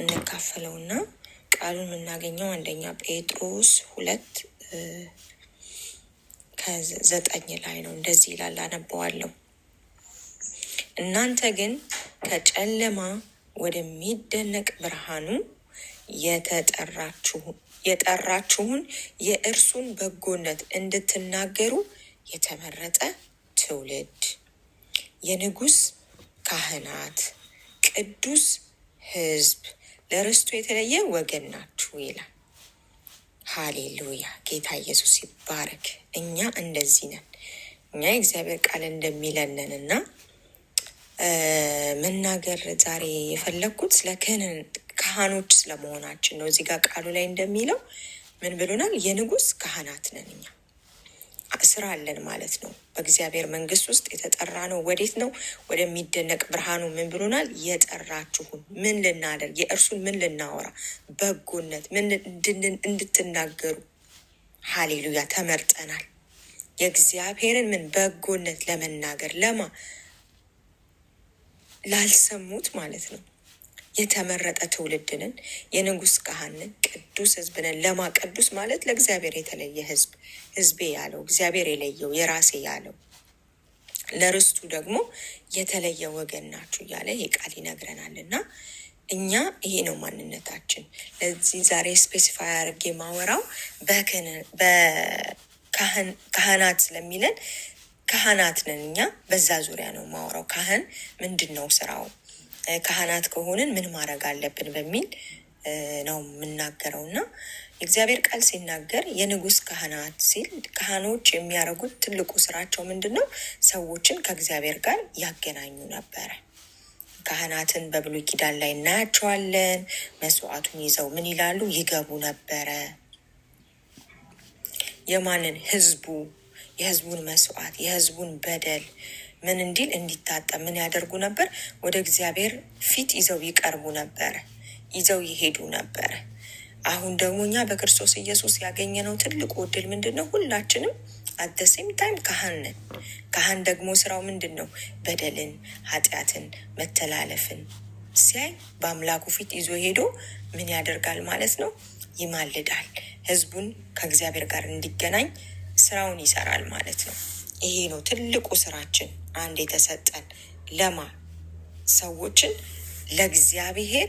እንካፈለውና ቃሉን የምናገኘው አንደኛ ጴጥሮስ 2:9 ላይ ነው። እንደዚህ ይላል፣ አነበዋለሁ። እናንተ ግን ከጨለማ ወደሚደነቅ ብርሃኑ የጠራችሁን የእርሱን በጎነት እንድትናገሩ የተመረጠ ትውልድ፣ የንጉሥ ካህናት፣ ቅዱስ ሕዝብ፣ ለርስቱ የተለየ ወገን ናችሁ ይላል። ሃሌሉያ! ጌታ ኢየሱስ ይባረክ። እኛ እንደዚህ ነን። እኛ የእግዚአብሔር ቃል እንደሚለንን እና መናገር ዛሬ የፈለግኩት ስለ ካህኖች ስለመሆናችን ነው። እዚህ ጋር ቃሉ ላይ እንደሚለው ምን ብሎናል? የንጉሥ ካህናት ነን። እኛ ስራ አለን ማለት ነው። በእግዚአብሔር መንግስት ውስጥ የተጠራ ነው። ወዴት ነው? ወደሚደነቅ ብርሃኑ። ምን ብሎናል? የጠራችሁን ምን ልናደርግ፣ የእርሱን ምን ልናወራ፣ በጎነት ምን እንድትናገሩ። ሃሌሉያ! ተመርጠናል። የእግዚአብሔርን ምን በጎነት ለመናገር ላልሰሙት ማለት ነው። የተመረጠ ትውልድንን፣ የንጉሥ ካህንን፣ ቅዱስ ሕዝብንን። ቅዱስ ማለት ለእግዚአብሔር የተለየ ሕዝብ፣ ሕዝቤ ያለው እግዚአብሔር የለየው የራሴ ያለው፣ ለርስቱ ደግሞ የተለየ ወገን ናችሁ እያለ ይሄ ቃል ይነግረናል። እና እኛ ይሄ ነው ማንነታችን። ለዚህ ዛሬ ስፔሲፋይ አድርጌ ማወራው በካህናት ስለሚለን ካህናት ነን እኛ። በዛ ዙሪያ ነው ማወራው። ካህን ምንድን ነው ስራው? ካህናት ከሆንን ምን ማድረግ አለብን በሚል ነው የምናገረው። እና የእግዚአብሔር ቃል ሲናገር የንጉሥ ካህናት ሲል ካህኖች የሚያደርጉት ትልቁ ስራቸው ምንድን ነው? ሰዎችን ከእግዚአብሔር ጋር ያገናኙ ነበረ። ካህናትን በብሉይ ኪዳን ላይ እናያቸዋለን። መስዋዕቱን ይዘው ምን ይላሉ? ይገቡ ነበረ። የማንን? የህዝቡን መስዋዕት፣ የህዝቡን በደል ምን እንዲል እንዲታጠብ ምን ያደርጉ ነበር? ወደ እግዚአብሔር ፊት ይዘው ይቀርቡ ነበረ፣ ይዘው ይሄዱ ነበረ። አሁን ደግሞ እኛ በክርስቶስ ኢየሱስ ያገኘነው ትልቁ ዕድል ምንድን ነው? ሁላችንም አደሴም ታይም ካህን ነን። ካህን ደግሞ ስራው ምንድን ነው? በደልን፣ ኃጢአትን፣ መተላለፍን ሲያይ በአምላኩ ፊት ይዞ ሄዶ ምን ያደርጋል ማለት ነው? ይማልዳል። ህዝቡን ከእግዚአብሔር ጋር እንዲገናኝ ስራውን ይሰራል ማለት ነው። ይሄ ነው ትልቁ ስራችን። አንድ የተሰጠን ሰዎችን ለእግዚአብሔር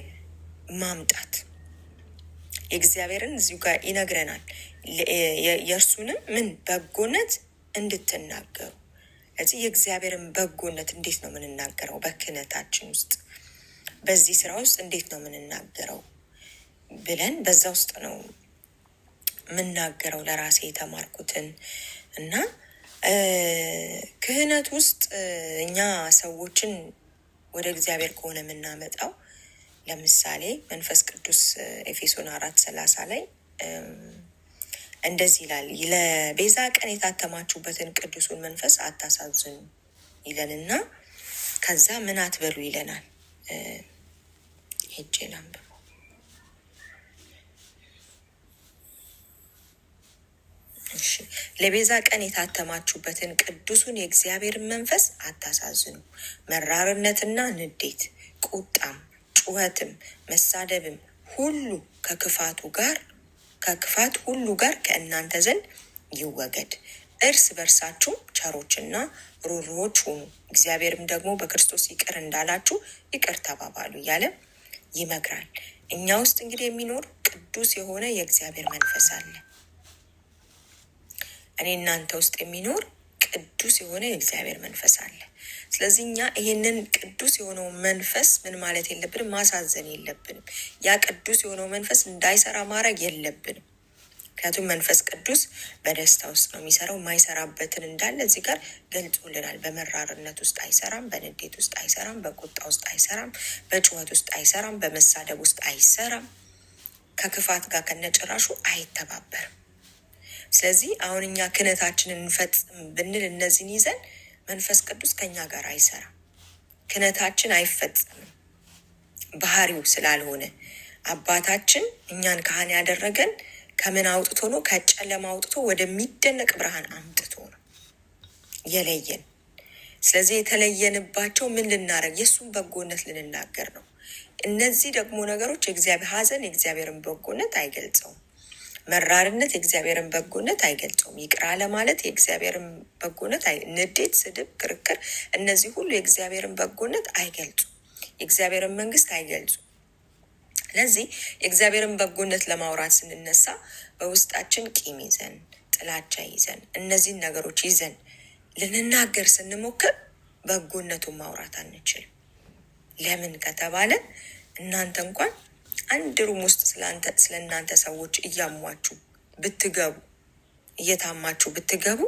ማምጣት። የእግዚአብሔርን እዚሁ ጋር ይነግረናል። የእርሱንም ምን በጎነት እንድትናገሩ። ስለዚህ የእግዚአብሔርን በጎነት እንዴት ነው የምንናገረው? በክህነታችን ውስጥ በዚህ ስራ ውስጥ እንዴት ነው የምንናገረው ብለን በዛ ውስጥ ነው የምናገረው ለራሴ የተማርኩትን እና ክህነት ውስጥ እኛ ሰዎችን ወደ እግዚአብሔር ከሆነ የምናመጣው ለምሳሌ መንፈስ ቅዱስ ኤፌሶን 4:30 ላይ እንደዚህ ይላል፣ ለቤዛ ቀን የታተማችሁበትን ቅዱሱን መንፈስ አታሳዝኑ ይለንና ከዛ ምን አትበሉ ይለናል። ሄጄ ላንብብ። ለቤዛ ቀን የታተማችሁበትን ቅዱሱን የእግዚአብሔርን መንፈስ አታሳዝኑ። መራርነትና ንዴት፣ ቁጣም፣ ጩኸትም፣ መሳደብም ሁሉ ከክፋት ሁሉ ጋር ከእናንተ ዘንድ ይወገድ። እርስ በርሳችሁ ቸሮችና ሩሩዎች ሁኑ፣ እግዚአብሔርም ደግሞ በክርስቶስ ይቅር እንዳላችሁ ይቅር ተባባሉ እያለ ይመክራል። እኛ ውስጥ እንግዲህ የሚኖር ቅዱስ የሆነ የእግዚአብሔር መንፈስ አለ። እኔ እናንተ ውስጥ የሚኖር ቅዱስ የሆነ የእግዚአብሔር መንፈስ አለ። ስለዚህ እኛ ይህንን ቅዱስ የሆነው መንፈስ ምን ማለት የለብንም፣ ማሳዘን የለብንም። ያ ቅዱስ የሆነው መንፈስ እንዳይሰራ ማድረግ የለብንም። ምክንያቱም መንፈስ ቅዱስ በደስታ ውስጥ ነው የሚሰራው። የማይሰራበትን እንዳለ እዚህ ጋር ገልጾልናል። በመራርነት ውስጥ አይሰራም፣ በንዴት ውስጥ አይሰራም፣ በቁጣ ውስጥ አይሰራም፣ በጩኸት ውስጥ አይሰራም፣ በመሳደብ ውስጥ አይሰራም፣ ከክፋት ጋር ከነጭራሹ አይተባበርም። ስለዚህ አሁን እኛ ክህነታችንን እንፈጽም ብንል እነዚህን ይዘን መንፈስ ቅዱስ ከኛ ጋር አይሰራም። ክህነታችን አይፈጸምም ባህሪው ስላልሆነ። አባታችን እኛን ካህን ያደረገን ከምን አውጥቶ ነው? ከጨለማ አውጥቶ ወደሚደነቅ ብርሃን አምጥቶ ነው የለየን። ስለዚህ የተለየንባቸው ምን ልናደርግ? የእሱን በጎነት ልንናገር ነው። እነዚህ ደግሞ ነገሮች የእግዚአብሔር ሐዘን የእግዚአብሔርን በጎነት አይገልጸውም። መራርነት የእግዚአብሔርን በጎነት አይገልጸውም። ይቅር አለ ማለት የእግዚአብሔርን በጎነት ንዴት፣ ስድብ፣ ክርክር፣ እነዚህ ሁሉ የእግዚአብሔርን በጎነት አይገልጹም። የእግዚአብሔርን መንግስት አይገልጹም። ስለዚህ የእግዚአብሔርን በጎነት ለማውራት ስንነሳ በውስጣችን ቂም ይዘን ጥላቻ ይዘን እነዚህን ነገሮች ይዘን ልንናገር ስንሞክር በጎነቱን ማውራት አንችልም። ለምን ከተባለ እናንተ እንኳን አንድ ሩም ውስጥ ስለ እናንተ ሰዎች እያሟችሁ ብትገቡ እየታማችሁ ብትገቡ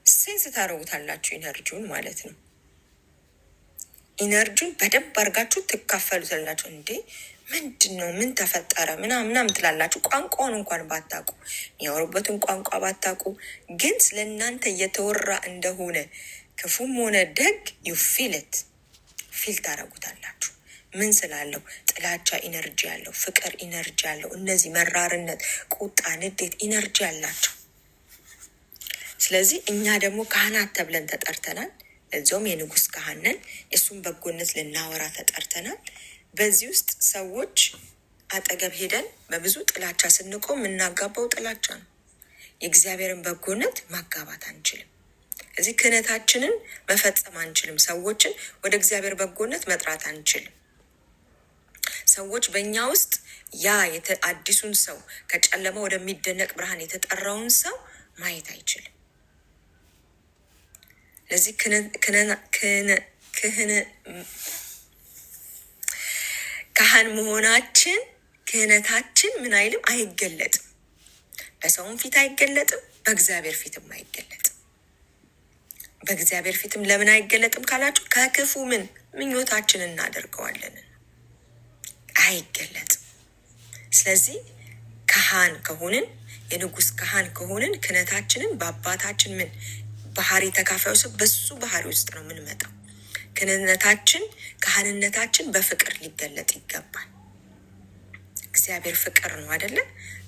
ሴንስ ታደርጉታላችሁ። ኢነርጂውን ማለት ነው። ኢነርጂውን በደንብ አድርጋችሁ ትካፈሉታላችሁ። እንዴ ምንድን ነው? ምን ተፈጠረ? ምናምን ትላላችሁ። ቋንቋውን እንኳን ባታውቁ፣ የሚያወሩበትን ቋንቋ ባታውቁ፣ ግን ስለ እናንተ እየተወራ እንደሆነ ክፉም ሆነ ደግ ዩፊልት ፊል ታደርጉታላችሁ። ምን ስላለው? ጥላቻ ኢነርጂ ያለው፣ ፍቅር ኢነርጂ ያለው፣ እነዚህ መራርነት፣ ቁጣ፣ ንዴት ኢነርጂ ያላቸው። ስለዚህ እኛ ደግሞ ካህናት ተብለን ተጠርተናል። እዚያውም የንጉሥ ካህን ነን። የእሱን በጎነት ልናወራ ተጠርተናል። በዚህ ውስጥ ሰዎች አጠገብ ሄደን በብዙ ጥላቻ ስንቆም የምናጋባው ጥላቻ ነው። የእግዚአብሔርን በጎነት ማጋባት አንችልም። እዚህ ክህነታችንን መፈጸም አንችልም። ሰዎችን ወደ እግዚአብሔር በጎነት መጥራት አንችልም። ሰዎች በእኛ ውስጥ ያ አዲሱን ሰው ከጨለማ ወደሚደነቅ ብርሃን የተጠራውን ሰው ማየት አይችልም። ለዚህ ካህን መሆናችን ክህነታችን ምን አይልም፣ አይገለጥም። በሰውም ፊት አይገለጥም፣ በእግዚአብሔር ፊትም አይገለጥም። በእግዚአብሔር ፊትም ለምን አይገለጥም ካላችሁ ከክፉ ምኞታችን እናደርገዋለን፣ አይገለጥም። ስለዚህ ካህን ከሆንን የንጉሥ ካህን ከሆንን ክህነታችንን በአባታችን ባህሪ ተካፋዩ ሰው በሱ ባህሪ ውስጥ ነው የምንመጣው። ክህነታችን ካህንነታችን በፍቅር ሊገለጥ ይገባል። እግዚአብሔር ፍቅር ነው አይደለ?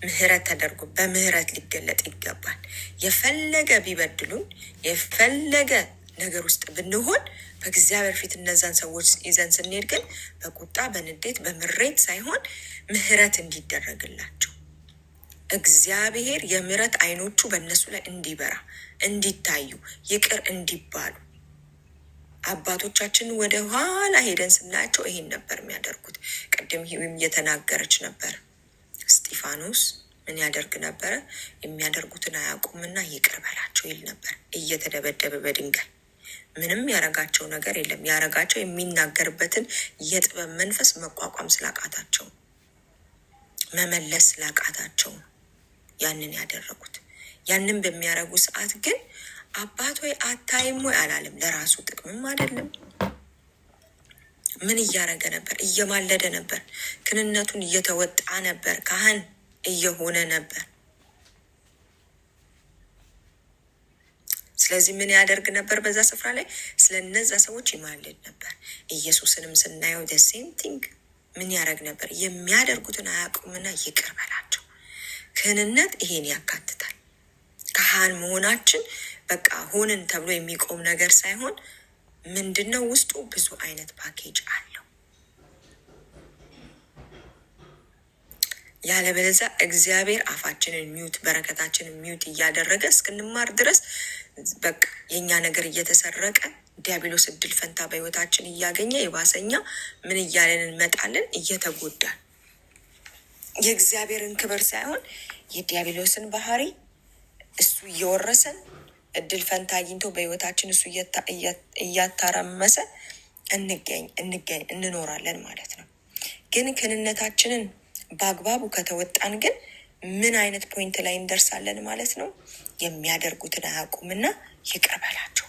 ምህረት ተደርጎ በምህረት ሊገለጥ ይገባል። የፈለገ ቢበድሉን የፈለገ ነገር ውስጥ ብንሆን በእግዚአብሔር ፊት እነዛን ሰዎች ይዘን ስንሄድ ግን በቁጣ በንዴት በምሬት ሳይሆን ምህረት እንዲደረግላቸው እግዚአብሔር የምህረት አይኖቹ በእነሱ ላይ እንዲበራ እንዲታዩ ይቅር እንዲባሉ አባቶቻችን ወደ ኋላ ሄደን ስናያቸው ይሄን ነበር የሚያደርጉት። ቅድም እየተናገረች ነበር። እስጢፋኖስ ምን ያደርግ ነበረ? የሚያደርጉትን አያውቁምና ይቅር በላቸው ይል ነበር። እየተደበደበ በድንጋይ ምንም ያረጋቸው ነገር የለም። ያረጋቸው የሚናገርበትን የጥበብ መንፈስ መቋቋም ስላቃታቸው፣ መመለስ ስላቃታቸው ያንን ያደረጉት። ያንን በሚያረጉ ሰዓት ግን አባት ሆይ አታይም ወይ አላለም። ለራሱ ጥቅምም አይደለም። ምን እያረገ ነበር? እየማለደ ነበር። ክህነቱን እየተወጣ ነበር። ካህን እየሆነ ነበር። ስለዚህ ምን ያደርግ ነበር? በዛ ስፍራ ላይ ስለነዛ ሰዎች ይማልድ ነበር። ኢየሱስንም ስናየው ሴም ቲንግ ምን ያደርግ ነበር? የሚያደርጉትን አያውቁምና ይቅር በላቸው። ክህንነት ይሄን ያካትታል። ካህን መሆናችን በቃ ሆንን ተብሎ የሚቆም ነገር ሳይሆን ምንድነው? ውስጡ ብዙ አይነት ፓኬጅ አለው። ያለበለዚያ እግዚአብሔር አፋችንን ሚውት በረከታችንን ሚውት እያደረገ እስክንማር ድረስ በቃ የኛ ነገር እየተሰረቀ ዲያብሎስ እድል ፈንታ በህይወታችን እያገኘ የባሰኛ ምን እያለን እንመጣለን? እየተጎዳን የእግዚአብሔርን ክብር ሳይሆን የዲያብሎስን ባህሪ እሱ እየወረሰን እድል ፈንታ አግኝቶ በህይወታችን እሱ እያታረመሰ እንኖራለን ማለት ነው። ግን ክህንነታችንን በአግባቡ ከተወጣን ግን ምን አይነት ፖይንት ላይ እንደርሳለን ማለት ነው? የሚያደርጉትን አያውቁምና ይቅር በላቸው።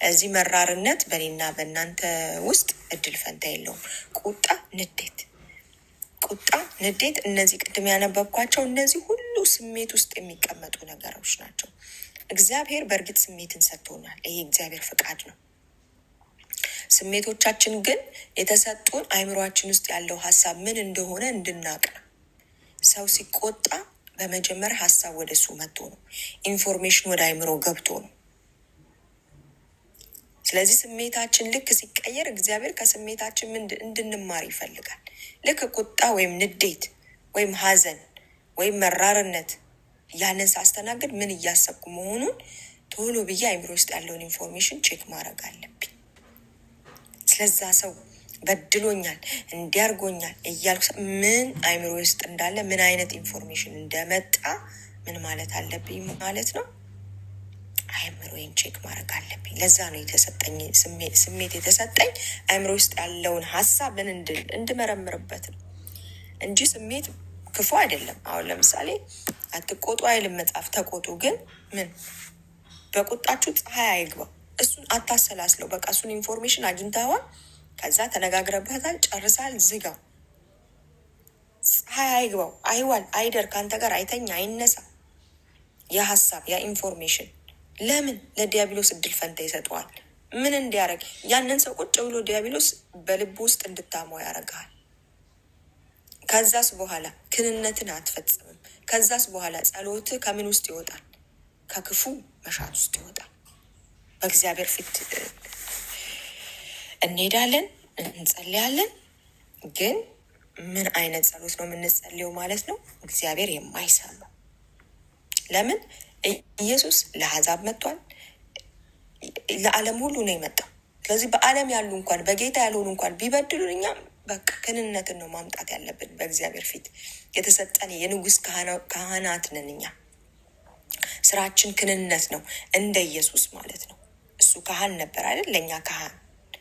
እዚህ መራርነት በእኔና በእናንተ ውስጥ እድል ፈንታ የለውም። ቁጣ፣ ንዴት፣ እነዚህ ቅድም ያነበብኳቸው እነዚህ ሁሉ ስሜት ውስጥ የሚቀመጡ ነገሮች ናቸው። እግዚአብሔር በእርግጥ ስሜትን ሰጥቶናል። ይሄ እግዚአብሔር ፍቃድ ነው። ስሜቶቻችን ግን የተሰጡን አእምሯችን ውስጥ ያለው ሀሳብ ምን እንደሆነ እንድናቅ ነው። ሰው ሲቆጣ በመጀመሪያ ሀሳብ ወደ እሱ መጥቶ ነው። ኢንፎርሜሽን ወደ አእምሮ ገብቶ ነው። ስለዚህ ስሜታችን ልክ ሲቀየር እግዚአብሔር ከስሜታችን እንድንማር ይፈልጋል። ልክ ቁጣ ወይም ንዴት ወይም ሐዘን ወይም መራርነት ያንን ሳስተናግድ ምን እያሰብኩ መሆኑን ቶሎ ብዬ አይምሮ ውስጥ ያለውን ኢንፎርሜሽን ቼክ ማድረግ አለብኝ። ስለዛ ሰው በድሎኛል እንዲያርጎኛል እያልኩ ምን አይምሮ ውስጥ እንዳለ ምን አይነት ኢንፎርሜሽን እንደመጣ ምን ማለት አለብኝ ማለት ነው። አይምሮዬን ቼክ ማድረግ አለብኝ። ለዛ ነው የተሰጠኝ ስሜት የተሰጠኝ አይምሮ ውስጥ ያለውን ሀሳብን እንድመረምርበት ነው እንጂ ስሜት ክፉ አይደለም። አሁን ለምሳሌ አትቆጡ አይልም መጽሐፍ። ተቆጡ፣ ግን ምን በቁጣችሁ ፀሐይ አይግባው። እሱን አታሰላስለው። በቃ እሱን ኢንፎርሜሽን አግኝተዋል፣ ከዛ ተነጋግረበታል፣ ጨርሳል፣ ዝጋው። ፀሐይ አይግባው፣ አይዋል፣ አይደር፣ ከአንተ ጋር አይተኛ፣ አይነሳ። የሀሳብ ኢንፎርሜሽን ለምን ለዲያብሎስ እድል ፈንታ ይሰጠዋል? ምን እንዲያደርግ? ያንን ሰው ቁጭ ብሎ ዲያብሎስ በልቡ ውስጥ እንድታማው ያደርግሃል። ከዛስ በኋላ ክንነትን አትፈጽምም። ከዛስ በኋላ ጸሎት ከምን ውስጥ ይወጣል? ከክፉ መሻት ውስጥ ይወጣል። በእግዚአብሔር ፊት እንሄዳለን፣ እንጸልያለን። ግን ምን አይነት ጸሎት ነው የምንጸልየው ማለት ነው? እግዚአብሔር የማይሰማው ለምን? ኢየሱስ ለአሕዛብ መጥቷል። ለዓለም ሁሉ ነው የመጣው። ስለዚህ በዓለም ያሉ እንኳን በጌታ ያልሆኑ እንኳን ቢበድሉን እኛም በቃ ክንነትን ነው ማምጣት ያለብን። በእግዚአብሔር ፊት የተሰጠን የንጉሥ ካህናት ነን እኛ። ስራችን ክንነት ነው፣ እንደ ኢየሱስ ማለት ነው። እሱ ካህን ነበር አይደል? ለእኛ ካህን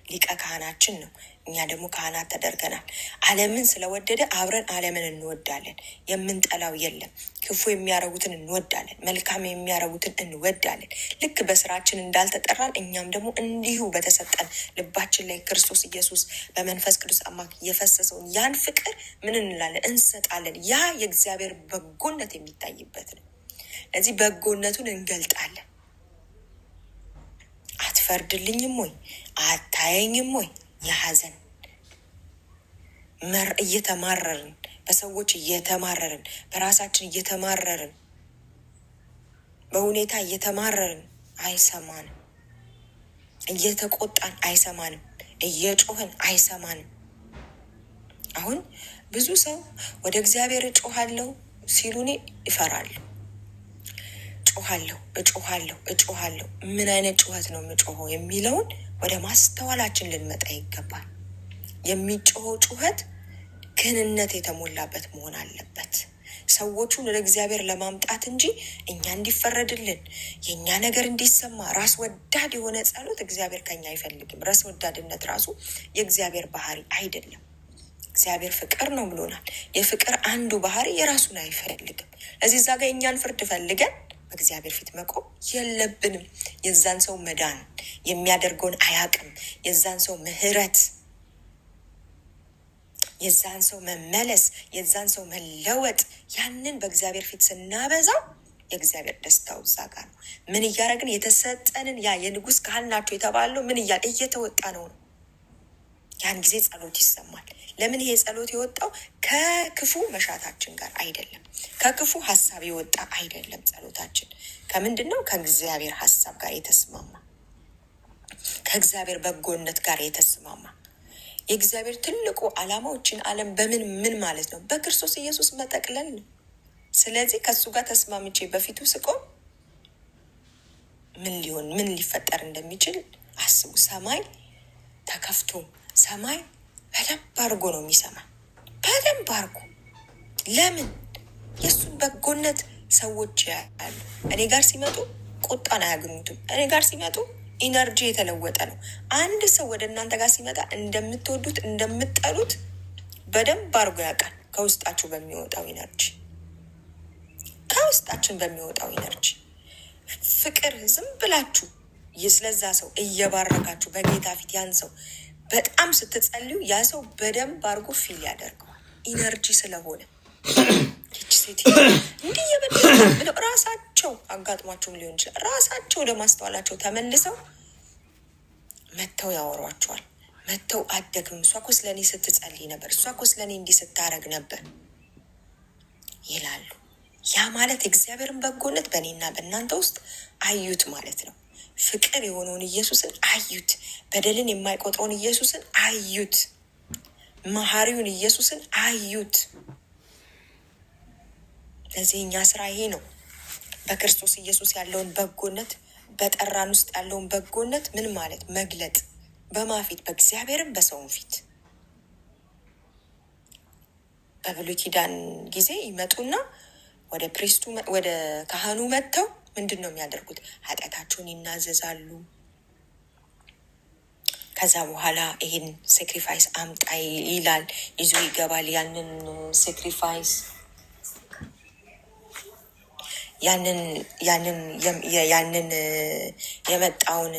ሊቀ ካህናችን ነው። እኛ ደግሞ ካህናት ተደርገናል። ዓለምን ስለወደደ አብረን ዓለምን እንወዳለን። የምንጠላው የለም። ክፉ የሚያረጉትን እንወዳለን፣ መልካም የሚያረጉትን እንወዳለን። ልክ በስራችን እንዳልተጠራን እኛም ደግሞ እንዲሁ በተሰጠን ልባችን ላይ ክርስቶስ ኢየሱስ በመንፈስ ቅዱስ አማካኝ የፈሰሰውን ያን ፍቅር ምን እንላለን? እንሰጣለን። ያ የእግዚአብሔር በጎነት የሚታይበት ነው። ለዚህ በጎነቱን እንገልጣለን። አትፈርድልኝም ወይ? አታየኝም ወይ? የሐዘን እየተማረርን በሰዎች እየተማረርን በራሳችን እየተማረርን በሁኔታ እየተማረርን አይሰማንም። እየተቆጣን አይሰማንም። እየጮህን አይሰማንም። አሁን ብዙ ሰው ወደ እግዚአብሔር እጮሃለሁ ሲሉኔ ይፈራሉ። እጮሃለሁ ምን አይነት ጩኸት ነው የምጮኸው የሚለውን ወደ ማስተዋላችን ልንመጣ ይገባል። የሚጮኸው ጩኸት ክህንነት የተሞላበት መሆን አለበት። ሰዎቹን ወደ እግዚአብሔር ለማምጣት እንጂ እኛ እንዲፈረድልን የእኛ ነገር እንዲሰማ ራስ ወዳድ የሆነ ጸሎት እግዚአብሔር ከኛ አይፈልግም። ራስ ወዳድነት ራሱ የእግዚአብሔር ባህሪ አይደለም። እግዚአብሔር ፍቅር ነው ብሎናል። የፍቅር አንዱ ባህሪ የራሱን አይፈልግም። ለዚህ እዛ ጋር የእኛን ፍርድ ፈልገን በእግዚአብሔር ፊት መቆም የለብንም። የዛን ሰው መዳን የሚያደርገውን አያውቅም። የዛን ሰው ምሕረት፣ የዛን ሰው መመለስ፣ የዛን ሰው መለወጥ፣ ያንን በእግዚአብሔር ፊት ስናበዛው የእግዚአብሔር ደስታው እዛ ጋር ነው። ምን እያደረግን? የተሰጠንን ያ የንጉሥ ካህን ናቸው የተባለው ምን እየተወጣ ነው። ያን ጊዜ ጸሎት ይሰማል። ለምን? ይሄ ጸሎት የወጣው ከክፉ መሻታችን ጋር አይደለም። ከክፉ ሀሳብ የወጣ አይደለም። ጸሎታችን ከምንድን ነው? ከእግዚአብሔር ሀሳብ ጋር የተስማማ፣ ከእግዚአብሔር በጎነት ጋር የተስማማ። የእግዚአብሔር ትልቁ ዓላማዎችን ዓለም ምን ማለት ነው? በክርስቶስ ኢየሱስ መጠቅለል ነው። ስለዚህ ከእሱ ጋር ተስማምቼ በፊቱ ስቆም ምን ሊፈጠር እንደሚችል አስቡ። ሰማይ ተከፍቶ ሰማይ በደንብ አድርጎ ነው የሚሰማ፣ በደንብ አድርጎ። ለምን? የእሱን በጎነት ሰዎች ያሉ። እኔ ጋር ሲመጡ ቁጣን አያገኙትም። እኔ ጋር ሲመጡ ኢነርጂ የተለወጠ ነው። አንድ ሰው ወደ እናንተ ጋር ሲመጣ እንደምትወዱት እንደምትጠሉት በደንብ አድርጎ ያውቃል። ከውስጣችሁ በሚወጣው ኢነርጂ፣ ከውስጣችን በሚወጣው ኢነርጂ ፍቅር ዝም ብላችሁ ስለዛ ሰው እየባረካችሁ በጌታ ፊት ያን ሰው በጣም ስትጸልዩ ያ ሰው በደንብ አድርጎ ፊል ያደርገዋል። ኢነርጂ ስለሆነ ይቺ ሴት እንዲህ ብለው ራሳቸው አጋጥሟቸውም ሊሆን ይችላል። ራሳቸው ወደ ማስተዋላቸው ተመልሰው መጥተው ያወሯቸዋል። መጥተው አደግም፣ እሷ እኮ ስለኔ ስትጸልይ ነበር፣ እሷ እኮ ስለኔ እንዲህ ስታረግ ነበር ይላሉ። ያ ማለት እግዚአብሔርን በጎነት በእኔና በእናንተ ውስጥ አዩት ማለት ነው። ፍቅር የሆነውን ኢየሱስን አዩት። በደልን የማይቆጥረውን ኢየሱስን አዩት። መሐሪውን ኢየሱስን አዩት። ለዚህ እኛ ስራ ይሄ ነው። በክርስቶስ ኢየሱስ ያለውን በጎነት፣ በጠራን ውስጥ ያለውን በጎነት ምን ማለት መግለጥ፣ በማፊት በእግዚአብሔርም በሰውን ፊት። በብሉይ ኪዳን ጊዜ ይመጡና ወደ ፕሪስቱ ወደ ካህኑ መጥተው ምንድን ነው የሚያደርጉት? ኃጢአታቸውን ይናዘዛሉ። ከዛ በኋላ ይህን ሴክሪፋይስ አምጣ ይላል፣ ይዞ ይገባል። ያንን ሴክሪፋይስ ያንን የመጣውን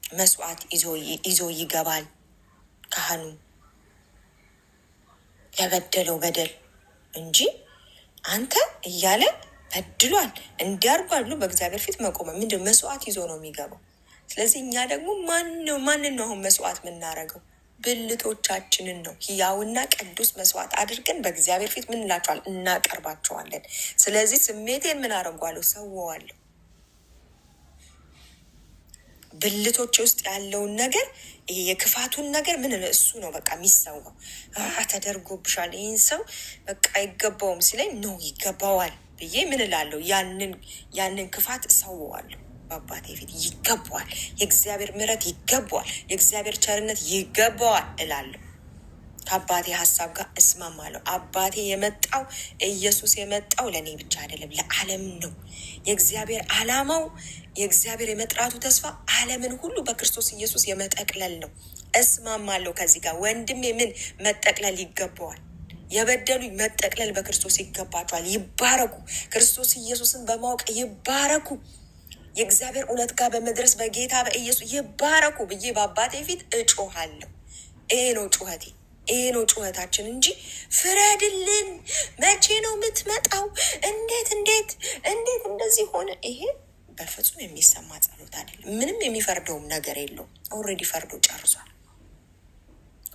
መስዋዕት ይዞ ይገባል። ካህኑ ለበደለው በደል እንጂ አንተ እያለ በድሏል እንዲያርጓል ብሎ በእግዚአብሔር ፊት መቆመ ምንድን መስዋዕት ይዞ ነው የሚገባው። ስለዚህ እኛ ደግሞ ማንን ነው አሁን መስዋዕት የምናደርገው? ብልቶቻችንን ነው ሕያውና ቅዱስ መስዋዕት አድርገን በእግዚአብሔር ፊት ምን እንላቸዋል? እናቀርባቸዋለን። ስለዚህ ስሜቴን ምን አደርገዋለሁ? ሰዋዋለሁ። ብልቶች ውስጥ ያለውን ነገር ይሄ የክፋቱን ነገር ምን እሱ ነው በቃ የሚሰዋው። ተደርጎብሻል፣ ይህን ሰው በቃ አይገባውም ሲለኝ ነው ይገባዋል ብዬ ምን እላለሁ? ያንን ክፋት እሰዋዋለሁ። በአባቴ ፊት ይገባዋል፣ የእግዚአብሔር ምሕረት ይገባዋል፣ የእግዚአብሔር ቸርነት ይገባዋል እላለሁ። ከአባቴ ሀሳብ ጋር እስማማለሁ። አባቴ የመጣው ኢየሱስ የመጣው ለእኔ ብቻ አይደለም፣ ለዓለም ነው። የእግዚአብሔር ዓላማው የእግዚአብሔር የመጥራቱ ተስፋ ዓለምን ሁሉ በክርስቶስ ኢየሱስ የመጠቅለል ነው። እስማማለሁ ከዚህ ጋር። ወንድሜ ምን መጠቅለል ይገባዋል? የበደሉኝ መጠቅለል በክርስቶስ ይገባቸዋል። ይባረኩ፣ ክርስቶስ ኢየሱስን በማወቅ ይባረኩ፣ የእግዚአብሔር እውነት ጋር በመድረስ በጌታ በኢየሱስ ይባረኩ ብዬ በአባቴ ፊት እጮሃለሁ። ይሄ ነው ጩኸቴ፣ ይሄ ነው ጩኸታችን እንጂ ፍረድልን፣ መቼ ነው የምትመጣው? እንዴት እንደዚህ ሆነ? ይሄ በፍጹም የሚሰማ ጸሎት አይደለም። ምንም የሚፈርደውም ነገር የለውም። ኦልሬዲ ፈርዶ ጨርሷል።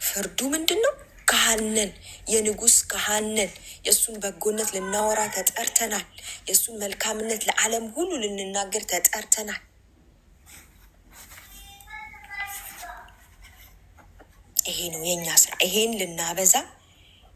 ፍርዱ ምንድን ነው? ካህነን፣ የንጉስ ካህነን። የእሱን በጎነት ልናወራ ተጠርተናል። የእሱን መልካምነት ለዓለም ሁሉ ልንናገር ተጠርተናል። ይሄ ነው የእኛ ስራ። ይሄን ልናበዛ፣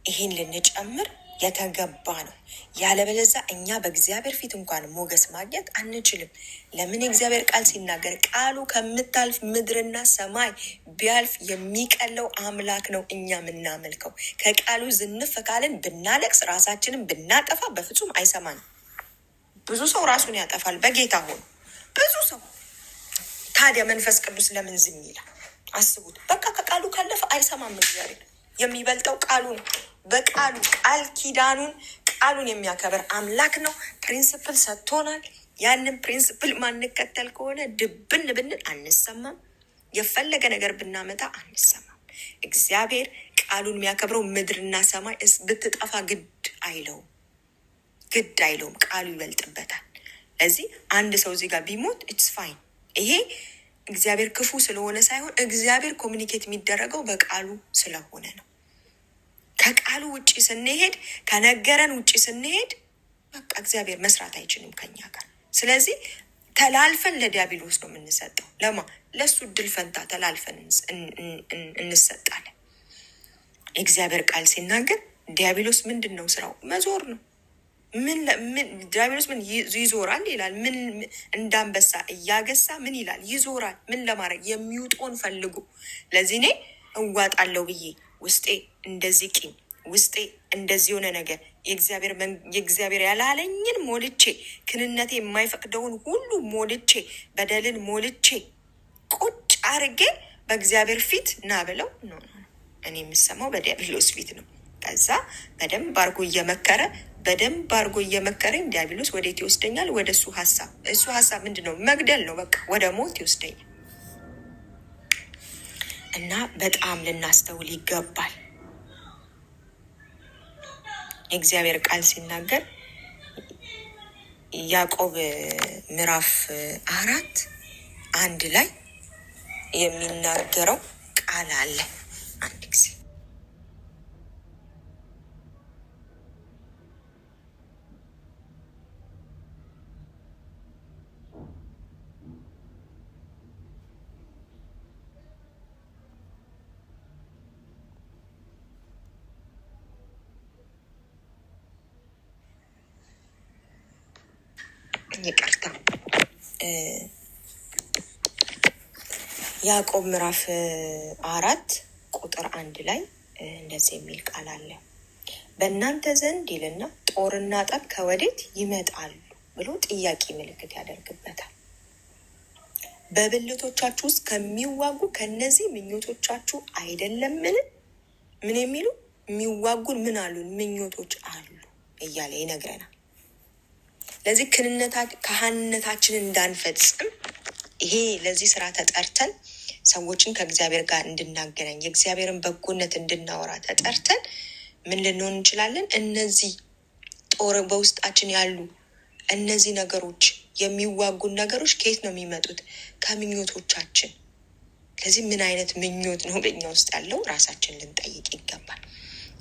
ይሄን ልንጨምር የተገባ ነው። ያለበለዚያ እኛ በእግዚአብሔር ፊት እንኳን ሞገስ ማግኘት አንችልም። ለምን? የእግዚአብሔር ቃል ሲናገር ቃሉ ከምታልፍ ምድርና ሰማይ ቢያልፍ የሚቀለው አምላክ ነው እኛ የምናመልከው። ከቃሉ ዝንፍ ካልን ብናለቅስ፣ ራሳችንን ብናጠፋ በፍጹም አይሰማንም። ብዙ ሰው ራሱን ያጠፋል በጌታ ሆኖ፣ ብዙ ሰው። ታዲያ መንፈስ ቅዱስ ለምን ዝም ይላል? አስቡት። በቃ ከቃሉ ካለፈ አይሰማም እግዚአብሔር። የሚበልጠው ቃሉ ነው። በቃሉ ቃሉን የሚያከብር አምላክ ነው። ፕሪንስፕል ሰጥቶናል። ያንን ፕሪንስፕል ማንከተል ከሆነ ድብን ብንል አንሰማም። የፈለገ ነገር ብናመጣ አንሰማም። እግዚአብሔር ቃሉን የሚያከብረው ምድርና ሰማይ ብትጠፋ ግድ አይለውም። ቃሉ ይበልጥበታል። ለዚህ አንድ ሰው እዚህ ጋር ቢሞት ኢትስ ፋይን። ይሄ እግዚአብሔር ክፉ ስለሆነ ሳይሆን እግዚአብሔር ኮሚኒኬት የሚደረገው በቃሉ ስለሆነ ነው። ከቃሉ ውጭ ስንሄድ፣ ከነገረን ውጭ ስንሄድ በቃ እግዚአብሔር መስራት አይችልም ከኛ ጋር። ስለዚህ ተላልፈን ለዲያብሎስ ነው የምንሰጠው። ለእሱ እድል ፈንታ ተላልፈን እንሰጣለን። የእግዚአብሔር ቃል ሲናገር ዲያብሎስ ምንድን ነው ስራው? መዞር ነው። ዲያብሎስ ምን ይዞራል ይላል? ምን እንዳንበሳ እያገሳ ምን ይላል? ይዞራል። ምን ለማድረግ? የሚውጠውን ፈልጉ። ለዚህ እኔ እዋጣለሁ ብዬ ውስጤ እንደዚህ ቂም፣ ውስጤ እንደዚህ የሆነ ነገር የእግዚአብሔር ያላለኝን ሞልቼ፣ ክንነቴ የማይፈቅደውን ሁሉ ሞልቼ፣ በደልን ሞልቼ ቁጭ አርጌ በእግዚአብሔር ፊት ና ብለው ነው እኔ የምሰማው በዲያብሎስ ፊት ነው። ከዛ በደንብ አርጎ እየመከረኝ ዲያብሎስ ወዴት ይወስደኛል? ወደ እሱ ሀሳብ ምንድን ነው? መግደል ነው። በቃ ወደ ሞት ይወስደኛል። እና በጣም ልናስተውል ይገባል። የእግዚአብሔር ቃል ሲናገር ያዕቆብ ምዕራፍ 4:1 ላይ የሚናገረው ቃል አለ። አንድ ጊዜ ይቅርታ፣ ያዕቆብ ምዕራፍ 4:1 ላይ እንደዚህ የሚል ቃል አለ። በእናንተ ዘንድ ይልና ጦርና ጠብ ከወዴት ይመጣሉ ብሎ ጥያቄ ምልክት ያደርግበታል። በብልቶቻችሁ ውስጥ ከሚዋጉ ከነዚህ ምኞቶቻችሁ አይደለምን? ምን የሚሉ የሚዋጉን ምን አሉን? ምኞቶች አሉ እያለ ይነግረናል። ለዚህ ካህንነታችንን እንዳንፈጽም ይሄ ለዚህ ስራ ተጠርተን ሰዎችን ከእግዚአብሔር ጋር እንድናገናኝ የእግዚአብሔርን በጎነት እንድናወራ ተጠርተን ምን ልንሆን እንችላለን? እነዚህ ጦር በውስጣችን ያሉ እነዚህ ነገሮች የሚዋጉን ነገሮች ከየት ነው የሚመጡት? ከምኞቶቻችን። ከዚህ ምን አይነት ምኞት ነው በኛ ውስጥ ያለው? ራሳችን ልንጠይቅ ይገባል።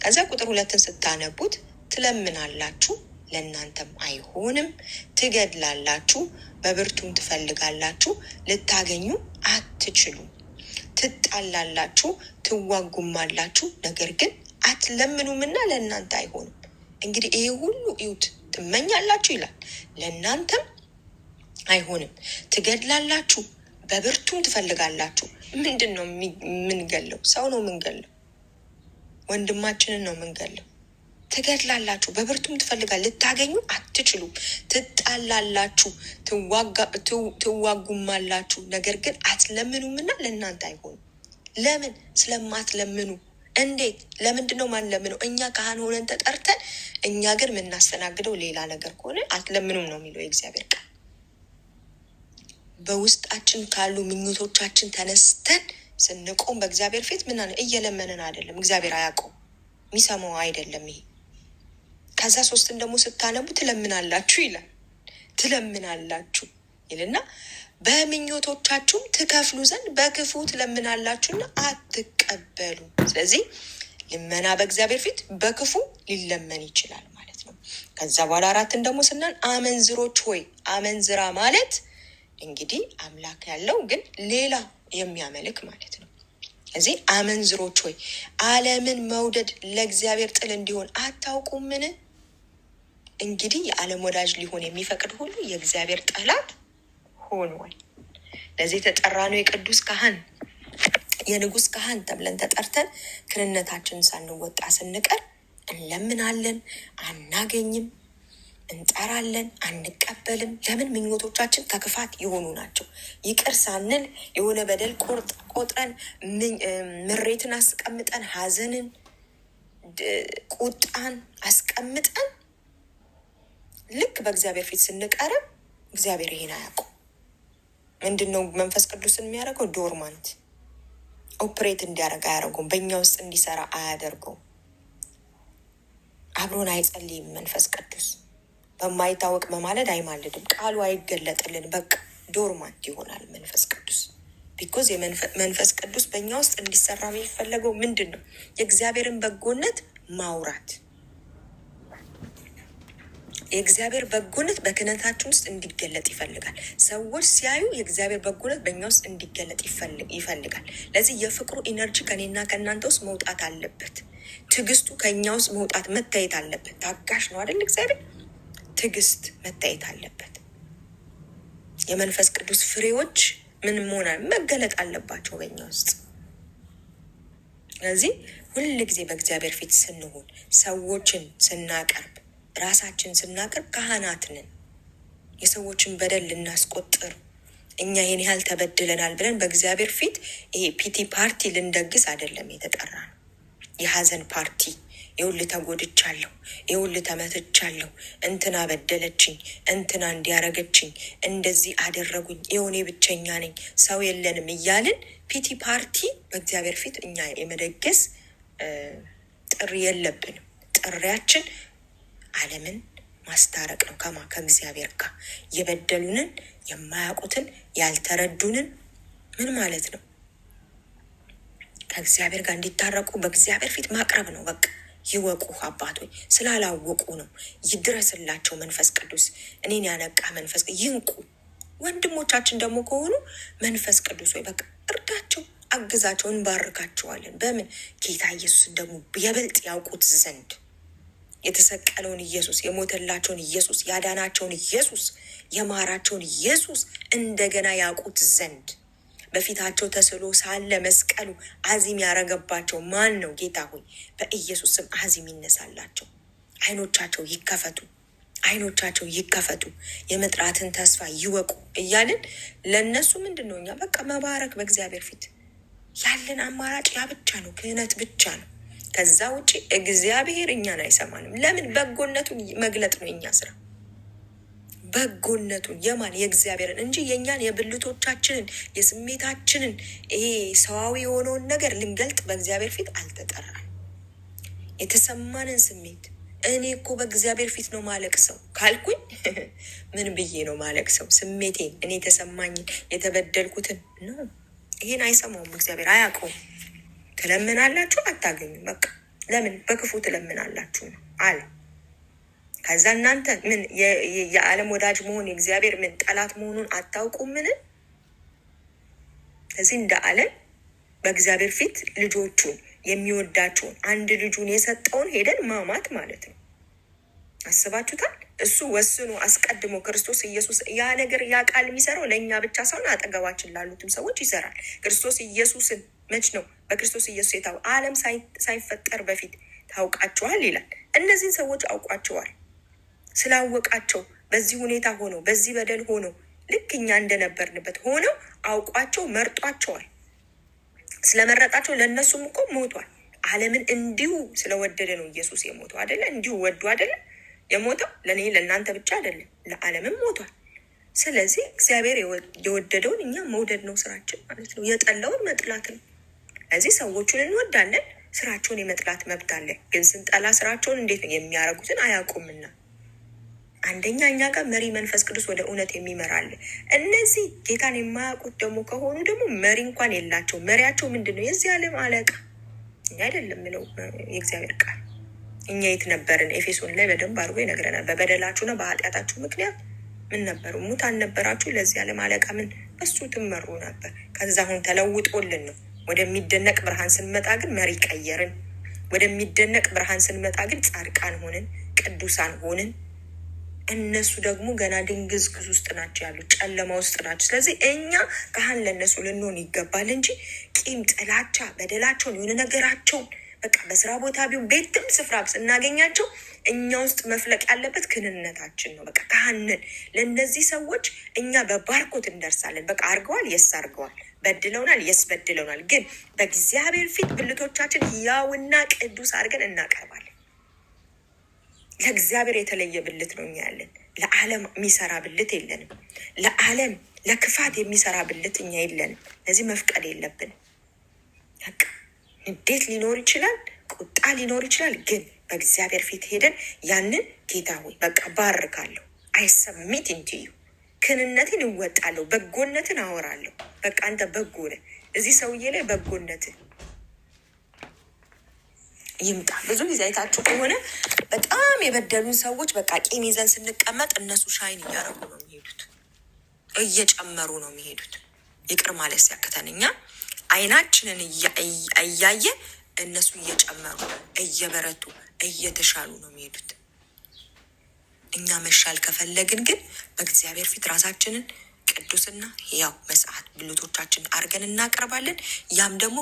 ከዛ ቁጥር 2 ስታነቡት ትለምናላችሁ ለእናንተም አይሆንም፣ ትገድላላችሁ በብርቱም ትፈልጋላችሁ ልታገኙ አትችሉም፣ ትጣላላችሁ ትዋጉማላችሁ ነገር ግን አትለምኑምና ለእናንተ አይሆንም። እንግዲህ ይሄ ሁሉ እዩት፣ ትመኛላችሁ ይላል፣ ለእናንተም አይሆንም፣ ትገድላላችሁ በብርቱም ትፈልጋላችሁ። ምንድን ነው የምንገለው? ሰው ነው የምንገለው፣ ወንድማችንን ነው የምንገለው። ትገድላላችሁ በብርቱም ልታገኙ አትችሉም፣ ትጣላላችሁ ትዋጉማላችሁ ነገር ግን አትለምኑምና ለእናንተ አይሆንም። ለምን? ስለማትለምኑ። እንዴት? ለምንድን ነው ማንለምነው? እኛ ካህን ሆነን ተጠርተን እኛ ግን የምናስተናግደው ሌላ ነገር ከሆነ አትለምኑም ነው የሚለው የእግዚአብሔር ቃል። በውስጣችን ካሉ ምኞቶቻችን ተነስተን ስንቆም በእግዚአብሔር ፊት ምን እየለመንን አይደለም። እግዚአብሔር አያውቀው፣ የሚሰማው አይደለም ይሄ። ከዛ 3 ደግሞ ስታነቡ ትለምናላችሁ ይላል። ትለምናላችሁ ይልና በምኞቶቻችሁም ትከፍሉ ዘንድ በክፉ ትለምናላችሁና አትቀበሉ። ስለዚህ ልመና በእግዚአብሔር ፊት በክፉ ሊለመን ይችላል ማለት ነው። ከዛ በኋላ 4 ደግሞ ስናን አመንዝሮች ሆይ፣ አመንዝራ ማለት እንግዲህ አምላክ ያለው ግን ሌላ የሚያመልክ ማለት ነው። እዚህ አመንዝሮች ሆይ ዓለምን መውደድ ለእግዚአብሔር ጥል እንዲሆን አታውቁምን? እንግዲህ የዓለም ወዳጅ ሊሆን የሚፈቅድ ሁሉ የእግዚአብሔር ጠላት ሆኗል። ለዚህ የተጠራ ነው የቅዱስ ካህን የንጉስ ካህን ተብለን ተጠርተን ክህነታችንን ሳንወጣ ስንቀር እንለምናለን፣ አናገኝም፣ እንጠራለን፣ አንቀበልም። ለምን? ምኞቶቻችን ከክፋት የሆኑ ናቸው። ይቅር ሳንል የሆነ በደል ቆጥረን ምሬትን አስቀምጠን ሐዘንን ቁጣን አስቀምጠን ልክ በእግዚአብሔር ፊት ስንቀርብ እግዚአብሔር ይሄን አያውቁም። ምንድን ነው መንፈስ ቅዱስን የሚያደርገው? ዶርማንት ኦፕሬት እንዲያደርግ አያደርገውም። በእኛ ውስጥ እንዲሰራ አያደርገውም። አብሮን አይጸልይም። መንፈስ ቅዱስ በማይታወቅ በማለድ አይማልድም። ቃሉ አይገለጥልን። በቃ ዶርማንት ይሆናል መንፈስ ቅዱስ። ቢኮዝ የመንፈስ ቅዱስ በእኛ ውስጥ እንዲሰራ የሚፈለገው ምንድን ነው? የእግዚአብሔርን በጎነት ማውራት። የእግዚአብሔር በጎነት በክህነታችን ውስጥ እንዲገለጥ ይፈልጋል። ሰዎች ሲያዩ የእግዚአብሔር በጎነት በእኛ ውስጥ እንዲገለጥ ይፈልጋል። ለዚህ የፍቅሩ ኢነርጂ ከኔና ከእናንተ ውስጥ መውጣት አለበት። ትዕግስቱ ከእኛ ውስጥ መውጣት መታየት አለበት። ታጋሽ ነው አይደል? እግዚአብሔር ትዕግስት መታየት አለበት። የመንፈስ ቅዱስ ፍሬዎች ምን መሆን መገለጥ አለባቸው በእኛ ውስጥ። ስለዚህ ሁል ጊዜ በእግዚአብሔር ፊት ስንሆን፣ ሰዎችን ስናቀርብ፣ ራሳችን ስናቀርብ ካህናት ነን። የሰዎችን በደል ልናስቆጥር እኛ ይህን ያህል ተበድለናል ብለን በእግዚአብሔር ፊት ይሄ ፒቲ ፓርቲ ልንደግስ አይደለም የተጠራ ነው። የሀዘን ፓርቲ ይኸውልህ ተጎድቻለሁ፣ ይኸውልህ ተመትቻለሁ፣ እንትና በደለችኝ፣ እንትና እንዲያረገችኝ፣ እንደዚህ አደረጉኝ፣ የሆኔ ብቸኛ ነኝ፣ ሰው የለንም እያልን ፒቲ ፓርቲ በእግዚአብሔር ፊት እኛ የመደገስ ጥሪ የለብንም። ጥሪያችን ዓለምን ማስታረቅ ነው። ከእግዚአብሔር ጋር የበደሉንን፣ የማያውቁትን፣ ያልተረዱንን ምን ማለት ነው? ከእግዚአብሔር ጋር እንዲታረቁ በእግዚአብሔር ፊት ማቅረብ ነው። በቃ ይወቁ አባቶች፣ ስላላወቁ ነው። ይድረስላቸው መንፈስ ቅዱስ፣ እኔን ያነቃ መንፈስ ይንቁ። ወንድሞቻችን ደግሞ ከሆኑ መንፈስ ቅዱስ ወይ በቃ እርዳቸው፣ አግዛቸው፣ እንባርካቸዋለን። በምን? ጌታ ኢየሱስን ደግሞ የበልጥ ያውቁት ዘንድ የተሰቀለውን ኢየሱስ፣ የሞተላቸውን ኢየሱስ፣ ያዳናቸውን ኢየሱስ፣ የማራቸውን ኢየሱስ እንደገና ያውቁት ዘንድ በፊታቸው ተስሎ ሳለ መስቀሉ አዚም ያረገባቸው ማን ነው? ጌታ ሆይ በኢየሱስ ስም አዚም ይነሳላቸው። አይኖቻቸው ይከፈቱ፣ አይኖቻቸው ይከፈቱ፣ የመጥራትን ተስፋ ይወቁ እያልን ለእነሱ ምንድን ነው እኛ በቃ መባረክ በእግዚአብሔር ፊት ያለን አማራጭ ያ ብቻ ነው፣ ክህነት ብቻ ነው። ከዛ ውጭ እግዚአብሔር እኛን አይሰማንም። ለምን? በጎነቱን መግለጥ ነው የኛ ስራ። በጎነቱን የማን የእግዚአብሔርን እንጂ የእኛን የብልቶቻችንን የስሜታችንን ይሄ ሰዋዊ የሆነውን ነገር ልንገልጥ በእግዚአብሔር ፊት አልተጠራን። የተሰማንን ስሜት እኔ እኮ በእግዚአብሔር ፊት ነው ማለቅ ሰው ካልኩኝ ምን ብዬ ነው ማለቅ ሰው? ስሜቴን እኔ የተሰማኝን የተበደልኩትን ነው። ይሄን አይሰማውም እግዚአብሔር፣ አያውቀውም። ትለምናላችሁ አታገኙም። በቃ ለምን በክፉ ትለምናላችሁ ነው አለ። ከዛ እናንተ ምን የዓለም ወዳጅ መሆን የእግዚአብሔር ምን ጠላት መሆኑን አታውቁም? ምን እዚህ እንደ ዓለም በእግዚአብሔር ፊት ልጆቹን የሚወዳቸውን አንድ ልጁን የሰጠውን ሄደን ማማት ማለት ነው። አስባችሁታል? እሱ ወስኖ አስቀድሞ ክርስቶስ ኢየሱስ ያ ነገር ያ ቃል የሚሰራው ለእኛ ብቻ ሳይሆን አጠገባችን ላሉትም ሰዎች ይሰራል። ክርስቶስ ኢየሱስን መች ነው በክርስቶስ ኢየሱስ የታው ዓለም ሳይፈጠር በፊት ታውቃቸዋል ይላል። እነዚህን ሰዎች አውቋቸዋል። ስላወቃቸው በዚህ ሁኔታ ሆነው በዚህ በደል ሆነው ልክ እኛ እንደነበርንበት ሆነው አውቋቸው መርጧቸዋል። ስለመረጣቸው ለእነሱም እኮ ሞቷል። ዓለምን እንዲሁ ስለወደደ ነው ኢየሱስ የሞተው አይደለ? እንዲሁ ወዱ አይደለ የሞተው? ለእኔ ለእናንተ ብቻ አይደለም፣ ለዓለምም ሞቷል። ስለዚህ እግዚአብሔር የወደደውን እኛ መውደድ ነው ስራችን ማለት ነው። የጠላውን መጥላት ነው። ስለዚህ ሰዎቹን እንወዳለን፣ ስራቸውን የመጥላት መብት አለን። ግን ስንጠላ ስራቸውን እንዴት ነው የሚያደርጉትን አያውቁምና። አንደኛ እኛ ጋር መሪ መንፈስ ቅዱስ ወደ እውነት የሚመራል። እነዚህ ጌታን የማያውቁት ደግሞ ከሆኑ ደግሞ መሪ እንኳን የላቸው። መሪያቸው ምንድን ነው? የዚህ ዓለም አለቃ እኛ አይደለም የሚለው የእግዚአብሔር ቃል። እኛ የት ነበርን? ኤፌሶን ላይ በደንብ አድርጎ ይነግረናል። በበደላችሁና በኃጢአታችሁ ምክንያት ምን ነበሩ? ሙታን ነበራችሁ። ለዚህ ዓለም አለቃ ምን በሱ ትመሩ ነበር። ከዛ አሁን ተለውጦልን ነው ወደሚደነቅ ብርሃን ስንመጣ ግን መሪ ቀየርን። ወደሚደነቅ ብርሃን ስንመጣ ግን ጻድቃን ሆንን፣ ቅዱሳን ሆንን። እነሱ ደግሞ ገና ድንግዝግዝ ውስጥ ናቸው ያሉት፣ ጨለማ ውስጥ ናቸው። ስለዚህ እኛ ካህን ለእነሱ ልንሆን ይገባል እንጂ ቂም፣ ጥላቻ፣ በደላቸውን የሆነ ነገራቸውን በቃ በስራ ቦታ ቢሆን ቤትም ስፍራ ስናገኛቸው እኛ ውስጥ መፍለቅ ያለበት ክህንነታችን ነው። በቃ ካህንን ለእነዚህ ሰዎች እኛ በባርኮት እንደርሳለን። በቃ አርገዋል፣ የስ አርገዋል፣ በድለውናል፣ የስ በድለውናል። ግን በእግዚአብሔር ፊት ብልቶቻችን ሕያውና ቅዱስ አድርገን እናቀርባለን። ለእግዚአብሔር የተለየ ብልት ነው እኛ ያለን። ለዓለም የሚሰራ ብልት የለንም። ለዓለም ለክፋት የሚሰራ ብልት እኛ የለንም። ለዚህ መፍቀድ የለብንም። በቃ ንዴት ሊኖር ይችላል፣ ቁጣ ሊኖር ይችላል። ግን በእግዚአብሔር ፊት ሄደን ያንን ጌታ ሆይ በቃ ባርካለሁ፣ አይሰሚት እንጂ ክህንነትን እወጣለሁ፣ በጎነትን አወራለሁ። በቃ አንተ በጎ ነህ። እዚህ ሰውዬ ላይ በጎነትን ይምጣ። ብዙ ጊዜ አይታችሁ ከሆነ በጣም የበደሉን ሰዎች በቃ ቂም ይዘን ስንቀመጥ እነሱ ሻይን እያደረጉ ነው የሚሄዱት፣ እየጨመሩ ነው የሚሄዱት። ይቅር ማለት ሲያቅተን እኛ አይናችንን እያየ እነሱ እየጨመሩ እየበረቱ እየተሻሉ ነው የሚሄዱት። እኛ መሻል ከፈለግን ግን በእግዚአብሔር ፊት ራሳችንን ቅዱስና ሕያው መስዋዕት ብልቶቻችን አድርገን እናቀርባለን። ያም ደግሞ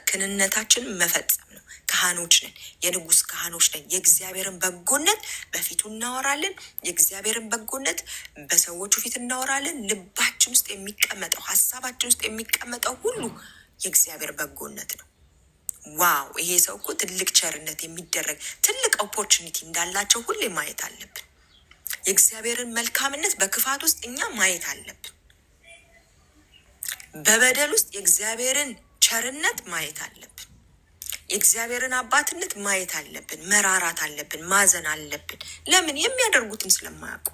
ክህንነታችንን መፈጸም ነው። ካህኖች ነን፣ የንጉሥ ካህኖች ነን። የእግዚአብሔርን በጎነት በፊቱ እናወራለን። የእግዚአብሔርን በጎነት በሰዎቹ ፊት እናወራለን። ልባችን ውስጥ የሚቀመጠው ሀሳባችን ውስጥ የሚቀመጠው ሁሉ የእግዚአብሔር በጎነት ነው። ዋው! ይሄ ሰው እኮ ትልቅ ቸርነት የሚደረግ ትልቅ ኦፖርቹኒቲ እንዳላቸው ሁሌ ማየት አለብን። የእግዚአብሔርን መልካምነት በክፋት ውስጥ እኛ ማየት አለብን። በበደል ውስጥ የእግዚአብሔርን ቸርነት ማየት አለብን። የእግዚአብሔርን አባትነት ማየት አለብን። መራራት አለብን። ማዘን አለብን። ለምን? የሚያደርጉትን ስለማያውቁ።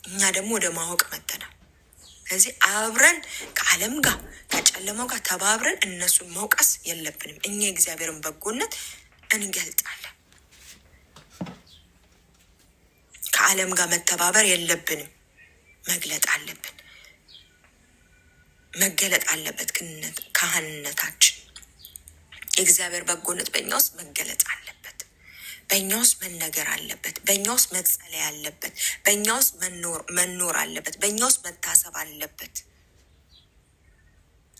እኛ ደግሞ ወደ ማወቅ መተናል። ስለዚህ አብረን ከዓለም ጋር ከጨለማው ጋር ተባብረን እነሱን መውቀስ የለብንም። እኛ የእግዚአብሔርን በጎነት እንገልጣለን። ከዓለም ጋር መተባበር የለብንም። መግለጥ አለብን። መገለጥ አለበት። ካህንነታችን የእግዚአብሔር በጎነት በእኛ ውስጥ መገለጥ አለበት። በእኛ ውስጥ መነገር አለበት። በእኛ ውስጥ መጸለይ አለበት። በእኛ ውስጥ መኖር አለበት። በእኛ ውስጥ መታሰብ አለበት።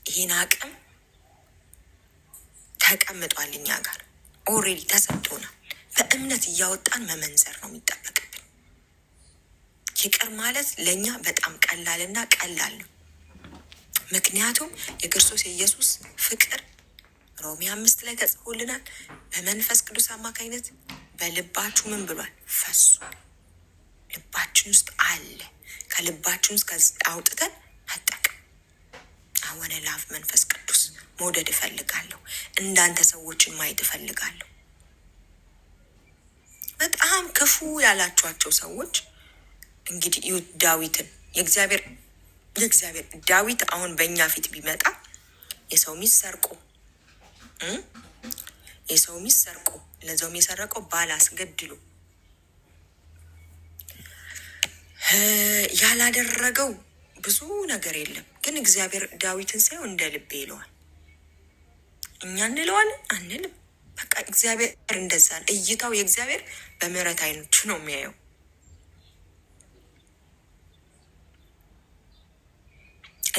ይህን አቅም ተቀምጧል፣ እኛ ጋር ኦልሬዲ ተሰጥቶናል። በእምነት እያወጣን መመንዘር ነው የሚጠበቅብን። ይቅር ማለት ለእኛ በጣም ቀላልና ቀላል ነው። ምክንያቱም የክርስቶስ የኢየሱስ ፍቅር ሮሜ 5 ላይ ተጽፎልናል። በመንፈስ ቅዱስ አማካኝነት በልባችሁ ምን ብሏል? ፈሷል። ልባችን ውስጥ አለ። ከልባችን ውስጥ አውጥተን መጠቀም። አወነ ላፍ መንፈስ ቅዱስ መውደድ እፈልጋለሁ። እንዳንተ ሰዎችን ማየት እፈልጋለሁ። በጣም ክፉ ያላችኋቸው ሰዎች እንግዲህ ዳዊትን የእግዚአብሔር ዳዊት አሁን በእኛ ፊት ቢመጣ የሰው ሚስት ሰርቆ ለዛውም የሰረቀው ባል አስገድሎ ያላደረገው ብዙ ነገር የለም። ግን እግዚአብሔር ዳዊትን ሳይሆን እንደ ልቤ ይለዋል። እኛ እንለዋለን አንልም። በቃ እግዚአብሔር እንደዛ እይታው የእግዚአብሔር በምህረት አይኖቹ ነው የሚያየው።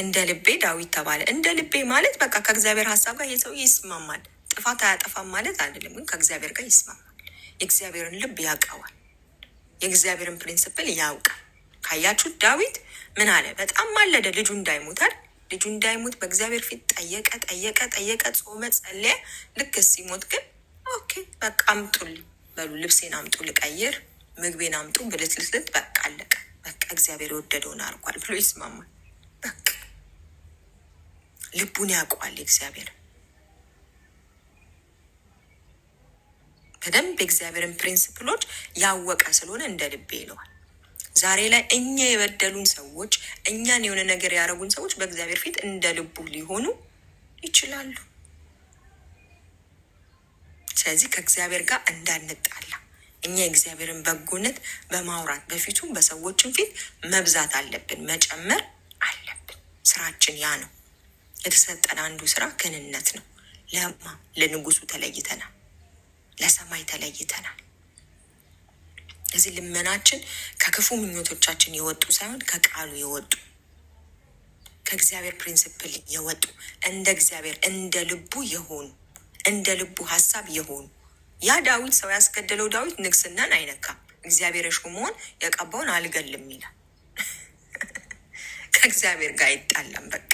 እንደ ልቤ ዳዊት ተባለ። እንደ ልቤ ማለት በቃ ከእግዚአብሔር ሀሳብ ጋር የሰው ይስማማል። ጥፋት አያጠፋም ማለት አይደለም፣ ግን ከእግዚአብሔር ጋር ይስማማል። የእግዚአብሔርን ልብ ያውቀዋል። የእግዚአብሔርን ፕሪንስፕል ያውቃል። ካያችሁ ዳዊት ምን አለ? በጣም ማለደ፣ ልጁ እንዳይሞታል። ልጁ እንዳይሞት በእግዚአብሔር ፊት ጠየቀ፣ ጾመ፣ ጸለየ። ልክ ሲሞት ግን ኦኬ በቃ አምጡልኝ በሉ፣ ልብሴን አምጡ ልቀይር፣ ምግቤን አምጡ ብልትልትልት፣ በቃ አለቀ። በቃ እግዚአብሔር የወደደውን አድርጓል ብሎ ይስማማል። በቃ ልቡን ያውቀዋል። እግዚአብሔር በደንብ የእግዚአብሔርን ፕሪንስፕሎች ያወቀ ስለሆነ እንደ ልቤ ይለዋል። ዛሬ ላይ እኛ የበደሉን ሰዎች፣ እኛን የሆነ ነገር ያደረጉን ሰዎች በእግዚአብሔር ፊት እንደ ልቡ ሊሆኑ ይችላሉ። ስለዚህ ከእግዚአብሔር ጋር እንዳንጣላ እኛ የእግዚአብሔርን በጎነት በማውራት በፊቱም በሰዎችን ፊት መብዛት አለብን፣ መጨመር አለብን። ስራችን ያ ነው። የተሰጠን አንዱ ስራ ክህንነት ነው። ለንጉሱ ተለይተናል፣ ለሰማይ ተለይተናል። እዚህ ልመናችን ከክፉ ምኞቶቻችን የወጡ ሳይሆን ከቃሉ የወጡ ከእግዚአብሔር ፕሪንስፕል የወጡ እንደ እግዚአብሔር እንደ ልቡ የሆኑ እንደ ልቡ ሀሳብ የሆኑ ያ ዳዊት ሰው ያስገደለው ዳዊት ንግስናን አይነካም። እግዚአብሔር የሾመውን የቀባውን አልገልም ይላል። ከእግዚአብሔር ጋር አይጣላም። በቃ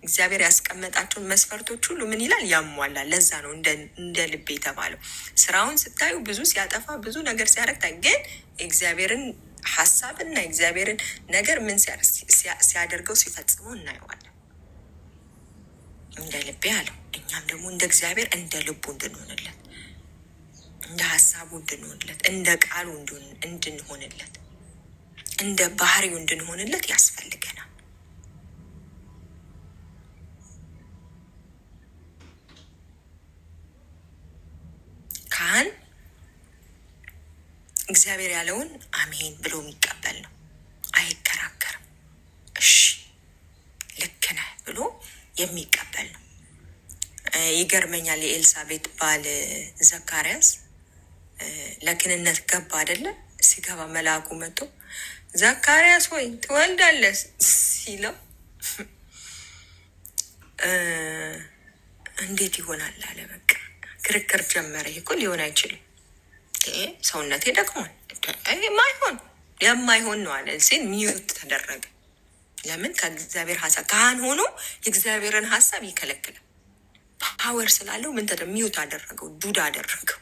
እግዚአብሔር ያስቀመጣቸውን መስፈርቶች ሁሉ ምን ይላል? ያሟላል። ለዛ ነው እንደ ልብ የተባለው። ስራውን ስታዩ ብዙ ሲያጠፋ ብዙ ነገር ሲያደርግ፣ ግን የእግዚአብሔርን ሀሳብና የእግዚአብሔርን ነገር ምን ሲያደርገው ሲፈጽመው እናየዋለን። እንደ ልቤ አለው። እኛም ደግሞ እንደ እግዚአብሔር እንደ ልቡ እንድንሆንለት፣ እንደ ሀሳቡ እንድንሆንለት፣ እንደ ቃሉ እንድንሆንለት፣ እንደ ባህሪው እንድንሆንለት ያስፈልገናል። ካህን እግዚአብሔር ያለውን አሜን ብሎ የሚቀበል ነው። አይከራከርም። እሺ ልክ ነህ ብሎ የሚቀበል ነው። ይገርመኛል። የኤልሳቤጥ ባል ዘካርያስ ለክህንነት ገባ አይደለ? ሲገባ መልአኩ መጥቶ ዘካርያስ ሆይ ትወልዳለህ ሲለው እንዴት ይሆናል አለ። በቃ ክርክር ጀመረ። ይሄ እኮ ሊሆን አይችልም፣ ሰውነቴ ደክሟል፣ የማይሆን ነው አለ ሲል ሚዩት ተደረገ። ለምን? ከእግዚአብሔር ሀሳብ ካህን ሆኖ የእግዚአብሔርን ሀሳብ ይከለክላል። ፓወር ስላለው ምን ሚዩት አደረገው፣ ዱዳ አደረገው።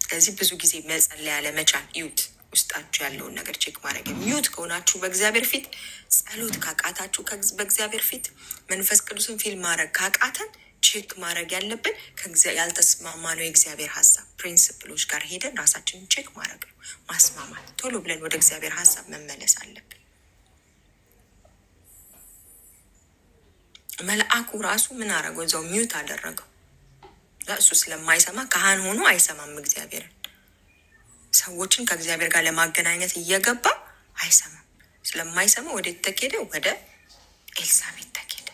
ስለዚህ ብዙ ጊዜ መጸለይ ያለ መቻል ይዩት፣ ውስጣችሁ ያለውን ነገር ቼክ ማድረግ። ሚዩት ከሆናችሁ በእግዚአብሔር ፊት ጸሎት ካቃታችሁ፣ በእግዚአብሔር ፊት መንፈስ ቅዱስን ፊል ማድረግ ካቃተን ቼክ ማድረግ ያለብን ያልተስማማ ነው የእግዚአብሔር ሀሳብ ፕሪንስፕሎች ጋር ሄደን ራሳችንን ቼክ ማድረግ ነው፣ ማስማማት። ቶሎ ብለን ወደ እግዚአብሔር ሀሳብ መመለስ አለብን። መልአኩ ራሱ ምን አደረገው? እዛው ሚዩት አደረገው። እሱ ስለማይሰማ ካህን ሆኖ አይሰማም እግዚአብሔርን። ሰዎችን ከእግዚአብሔር ጋር ለማገናኘት እየገባ አይሰማም። ስለማይሰማ ወደ ተኬደ ወደ ኤልሳቤጥ ተኬደ።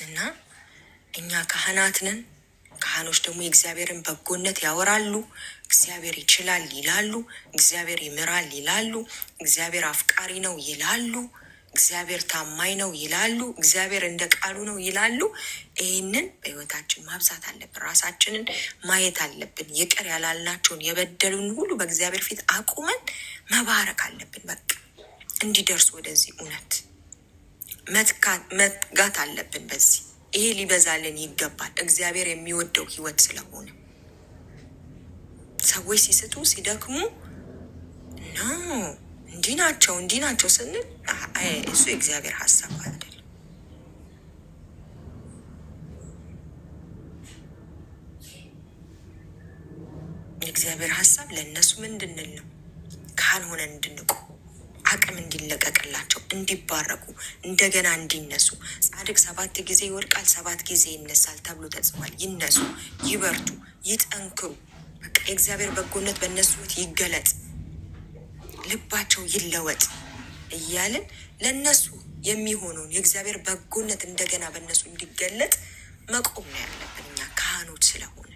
እና እኛ ካህናት ነን። ካህኖች ደግሞ የእግዚአብሔርን በጎነት ያወራሉ። እግዚአብሔር ይችላል ይላሉ። እግዚአብሔር ይምራል ይላሉ። እግዚአብሔር አፍቃሪ ነው ይላሉ። እግዚአብሔር ታማኝ ነው ይላሉ። እግዚአብሔር እንደ ቃሉ ነው ይላሉ። ይህንን በሕይወታችን ማብዛት አለብን። ራሳችንን ማየት አለብን። ይቅር ያላልናቸውን የበደሉን ሁሉ በእግዚአብሔር ፊት አቁመን መባረክ አለብን። በቃ እንዲደርሱ ወደዚህ እውነት መትጋት አለብን። በዚህ ይሄ ሊበዛልን ይገባል። እግዚአብሔር የሚወደው ሕይወት ስለሆነ ሰዎች ሲስቱ ሲደክሙ ነው እንዲህ ናቸው ስንል እሱ የእግዚአብሔር ሀሳብ አይደለም። የእግዚአብሔር ሀሳብ ለእነሱ ምንድንል ነው? ካህን ሆነን እንድንቁ፣ አቅም እንዲለቀቅላቸው፣ እንዲባረኩ፣ እንደገና እንዲነሱ። ጻድቅ 7 ጊዜ ይወድቃል 7 ጊዜ ይነሳል ተብሎ ተጽፏል። ይነሱ፣ ይበርቱ፣ ይጠንክሩ። በቃ የእግዚአብሔር በጎነት በእነሱ ሕይወት ይገለጥ፣ ልባቸው ይለወጥ እያልን ለእነሱ የሚሆነውን የእግዚአብሔር በጎነት እንደገና በእነሱ እንዲገለጥ መቆም ነው ያለብን እኛ ካህኖች ስለሆነ።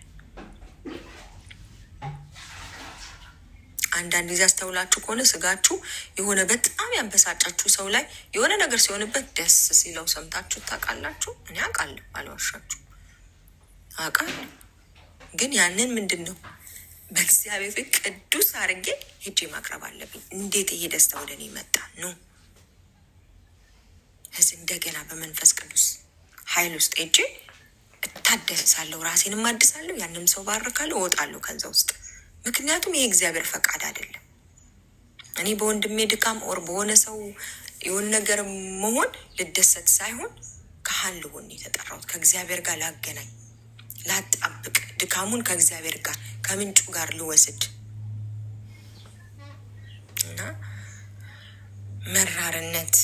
አንዳንድ ጊዜ አስተውላችሁ ከሆነ ስጋችሁ የሆነ በጣም ያበሳጫችሁ ሰው ላይ የሆነ ነገር ሲሆንበት ደስ ሲለው ሰምታችሁ ታውቃላችሁ? እኔ አውቃለሁ፣ አልዋሻችሁ፣ አውቃለሁ። ግን ያንን ምንድን ነው በእግዚአብሔር ፊት ቅዱስ አድርጌ ሄጄ ማቅረብ አለብኝ። እንዴት ይሄ ደስታ ወደ እኔ መጣ ነው? እዚህ እንደገና በመንፈስ ቅዱስ ኃይል ውስጥ ሄጄ እታደሳለሁ፣ ራሴንም አድሳለሁ፣ ያንም ሰው ባርካለሁ፣ እወጣለሁ ከዛ ውስጥ። ምክንያቱም ይሄ እግዚአብሔር ፈቃድ አይደለም። እኔ በወንድሜ ድካም ኦር በሆነ ሰው የሆነ ነገር መሆን ልደሰት ሳይሆን ካህን ልሆን የተጠራሁት ከእግዚአብሔር ጋር ላገናኝ፣ ላጣብቅ፣ ድካሙን ከእግዚአብሔር ጋር ከምንጩ ጋር ልወስድ እና መራርነት፣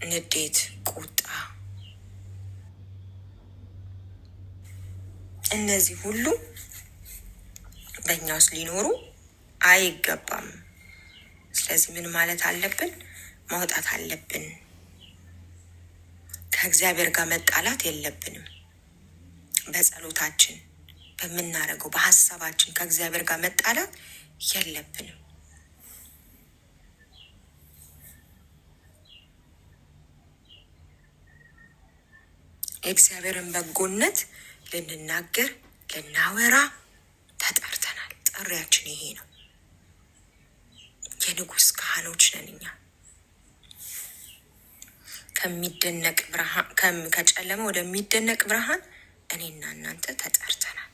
ንዴት፣ ቁጣ እነዚህ ሁሉ በእኛ ውስጥ ሊኖሩ አይገባም። ስለዚህ ምን ማለት አለብን? ማውጣት አለብን። ከእግዚአብሔር ጋር መጣላት የለብንም። በጸሎታችን በምናደርገው በሀሳባችን ከእግዚአብሔር ጋር መጣላት የለብንም። የእግዚአብሔርን በጎነት ልንናገር ልናወራ ተጠርተናል። ጥሪያችን ይሄ ነው። የንጉሥ ካህኖች ነን እኛ። ከሚደነቅ ብርሃን ከጨለማ ወደሚደነቅ ብርሃን እኔና እናንተ ተጠርተናል።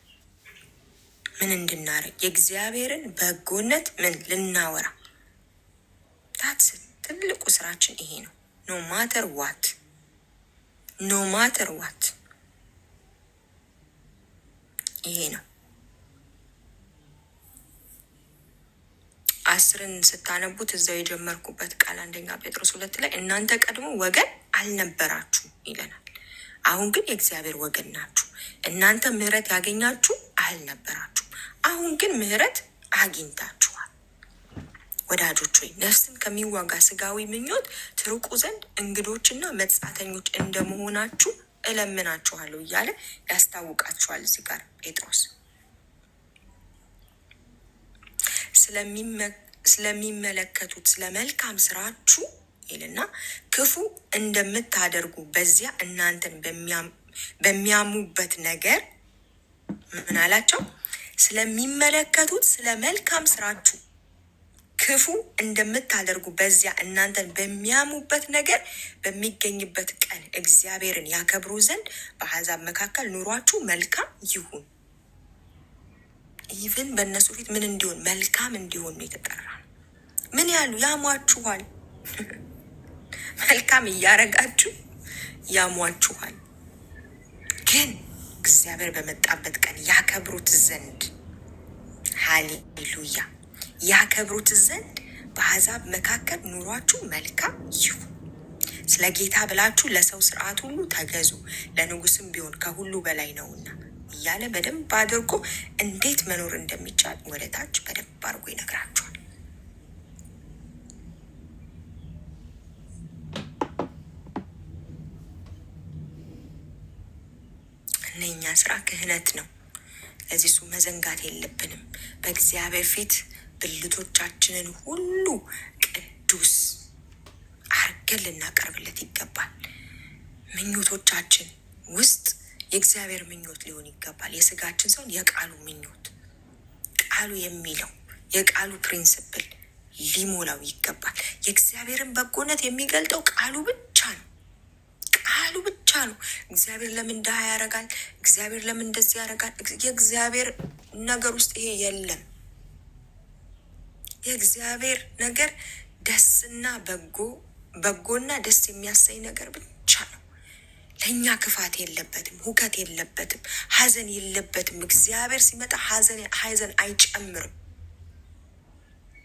ምን እንድናረግ? የእግዚአብሔርን በጎነት ምን ልናወራ። ታትስ ትልቁ ስራችን ይሄ ነው። ኖ ማተር ዋት ይሄ ነው። 10 ስታነቡት እዛው የጀመርኩበት ቃል 1 ጴጥሮስ 2 ላይ እናንተ ቀድሞ ወገን አልነበራችሁ ይለናል። አሁን ግን የእግዚአብሔር ወገን ናችሁ። እናንተ ምሕረት ያገኛችሁ አልነበራችሁ፣ አሁን ግን ምሕረት አግኝታችኋል። ወዳጆች ሆይ ነፍስን ከሚዋጋ ስጋዊ ምኞት ትርቁ ዘንድ እንግዶችና መጻተኞች እንደመሆናችሁ እለምናችኋለሁ እያለ ያስታውቃችኋል። እዚህ ጋር ጴጥሮስ ስለሚመለከቱት ስለ መልካም ስራችሁ ይልና ክፉ እንደምታደርጉ በዚያ እናንተን በሚያሙበት ነገር ምን አላቸው? ስለሚመለከቱት ስለ መልካም ስራችሁ ክፉ እንደምታደርጉ በዚያ እናንተን በሚያሙበት ነገር በሚገኝበት ቀን እግዚአብሔርን ያከብሩ ዘንድ በአሕዛብ መካከል ኑሯችሁ መልካም ይሁን። ኢቭን በእነሱ ፊት ምን እንዲሆን? መልካም እንዲሆን ነው የተጠራ። ምን ያሉ ያሟችኋል። መልካም እያረጋችሁ ያሟችኋል። ግን እግዚአብሔር በመጣበት ቀን ያከብሩት ዘንድ ሃሌሉያ፣ ያከብሩት ዘንድ በአሕዛብ መካከል ኑሯችሁ መልካም ይሁን። ስለ ጌታ ብላችሁ ለሰው ስርዓት ሁሉ ተገዙ፣ ለንጉስም ቢሆን ከሁሉ በላይ ነውና እያለ በደንብ አድርጎ እንዴት መኖር እንደሚቻል ወደ ታች በደንብ አድርጎ ይነግራችኋል። የእኛ ስራ ክህነት ነው። ለዚህ እሱ መዘንጋት የለብንም። በእግዚአብሔር ፊት ብልቶቻችንን ሁሉ ቅዱስ አርገን ልናቀርብለት ይገባል። ምኞቶቻችን ውስጥ የእግዚአብሔር ምኞት ሊሆን ይገባል። የስጋችን ሰውን የቃሉ ምኞት፣ ቃሉ የሚለው የቃሉ ፕሪንስፕል ሊሞላው ይገባል። የእግዚአብሔርን በጎነት የሚገልጠው ቃሉ ብቻ ነው። ቃሉ ብቻ ነው። እግዚአብሔር ለምን ድሃ ያደርጋል? እግዚአብሔር ለምን እንደዚህ ያደርጋል? የእግዚአብሔር ነገር ውስጥ ይሄ የለም። የእግዚአብሔር ነገር ደስና በጎና ደስ የሚያሰኝ ነገር ብቻ ነው። ለእኛ ክፋት የለበትም፣ ሁከት የለበትም፣ ሐዘን የለበትም። እግዚአብሔር ሲመጣ ሐዘን አይጨምርም።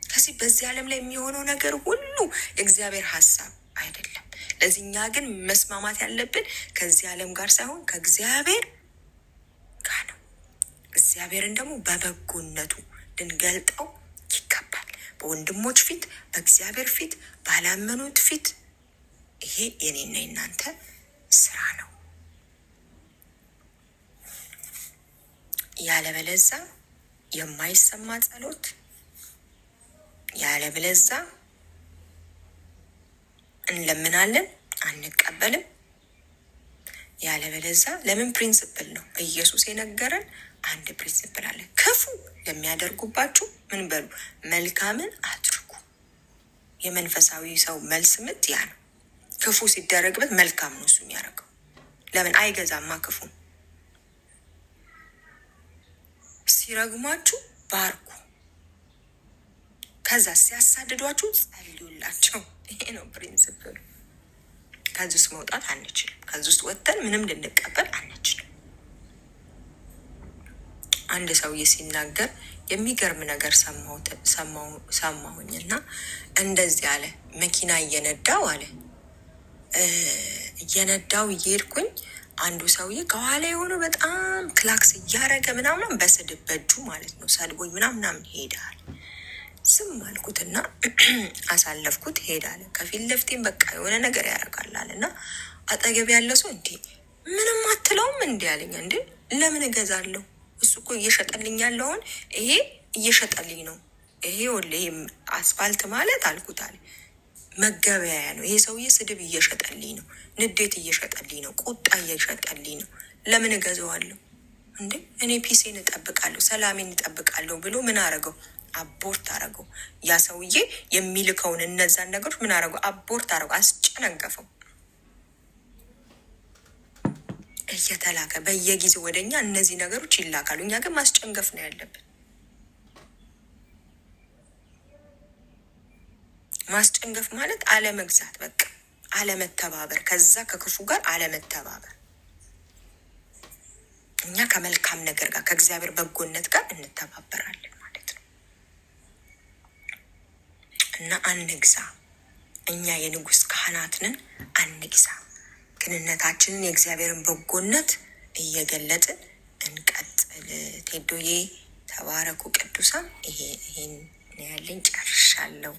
ከዚህ በዚህ ዓለም ላይ የሚሆነው ነገር ሁሉ የእግዚአብሔር ሀሳብ አይደለም። ለዚህ እኛ ግን መስማማት ያለብን ከዚህ ዓለም ጋር ሳይሆን ከእግዚአብሔር ጋር ነው። እግዚአብሔርን ደግሞ በበጎነቱ ልንገልጠው ይገባል። በወንድሞች ፊት፣ በእግዚአብሔር ፊት፣ ባላመኑት ፊት። ይሄ የኔና የናንተ ስራ ነው። ያለበለዛ የማይሰማ ጸሎት፣ ያለበለዛ እንለምናለን አንቀበልም። ያለበለዛ ለምን ፕሪንሲፕል ነው ኢየሱስ የነገረን። አንድ ፕሪንሲፕል አለ። ክፉ ለሚያደርጉባችሁ ምን በሉ? መልካምን አድርጉ። የመንፈሳዊ ሰው መልስ ምት ያ ነው። ክፉ ሲደረግበት መልካም ነው እሱ የሚያደርገው። ለምን አይገዛማ? ክፉን ሲረግሟችሁ ባርኩ፣ ከዛ ሲያሳድዷችሁ ጸልዩላቸው። ይሄ ነው ፕሪንሲፕሉ። ከዚህ ውስጥ መውጣት አንችልም። ከዚህ ውስጥ ወጥተን ምንም ልንቀበል አንችልም። አንድ ሰውዬ ሲናገር የሚገርም ነገር ሰማሁኝና እንደዚህ አለ። መኪና እየነዳው እየሄድኩኝ አንዱ ሰውዬ ከኋላ የሆነ በጣም ክላክስ እያረገ ምናምን በስድብ በእጁ ማለት ነው ሰድቦኝ ምናምን ይሄዳል። ዝም አልኩትና አሳለፍኩት። ሄዳለ። ከፊት ለፊቴም በቃ የሆነ ነገር ያደርጋላል እና አጠገብ ያለ ሰው እንዴ ምንም አትለውም እንዲ ያለኝ። እንዴ ለምን እገዛለሁ? እሱ እኮ እየሸጠልኝ ያለውን ይሄ እየሸጠልኝ ነው። ይሄ ወለ አስፋልት ማለት አልኩታል መገበያያ ነው። ይሄ ሰውዬ ስድብ እየሸጠልኝ ነው፣ ንዴት እየሸጠልኝ ነው፣ ቁጣ እየሸጠልኝ ነው። ለምን እገዛዋለሁ? እንዴ እኔ ፒሴን እጠብቃለሁ፣ ሰላሜን እጠብቃለሁ ብሎ ምን አረገው? አቦርት አረገው። ያ ሰውዬ የሚልከውን እነዛን ነገሮች ምን አረገው? አቦርት አረገው፣ አስጨነገፈው። እየተላከ በየጊዜው ወደኛ እነዚህ ነገሮች ይላካሉ። እኛ ግን ማስጨንገፍ ነው ያለብን። ማስጨንገፍ ማለት አለመግዛት፣ በቃ አለመተባበር፣ ከዛ ከክፉ ጋር አለመተባበር። እኛ ከመልካም ነገር ጋር ከእግዚአብሔር በጎነት ጋር እንተባበራለን ማለት ነው። እና አንግዛ። እኛ የንጉሥ ካህናት ነን፣ አንግዛ። ግንነታችንን የእግዚአብሔርን በጎነት እየገለጥን እንቀጥል። ቴዶዬ ተባረኩ ቅዱሳን። ይሄን ያለኝ ጨርሻለሁ።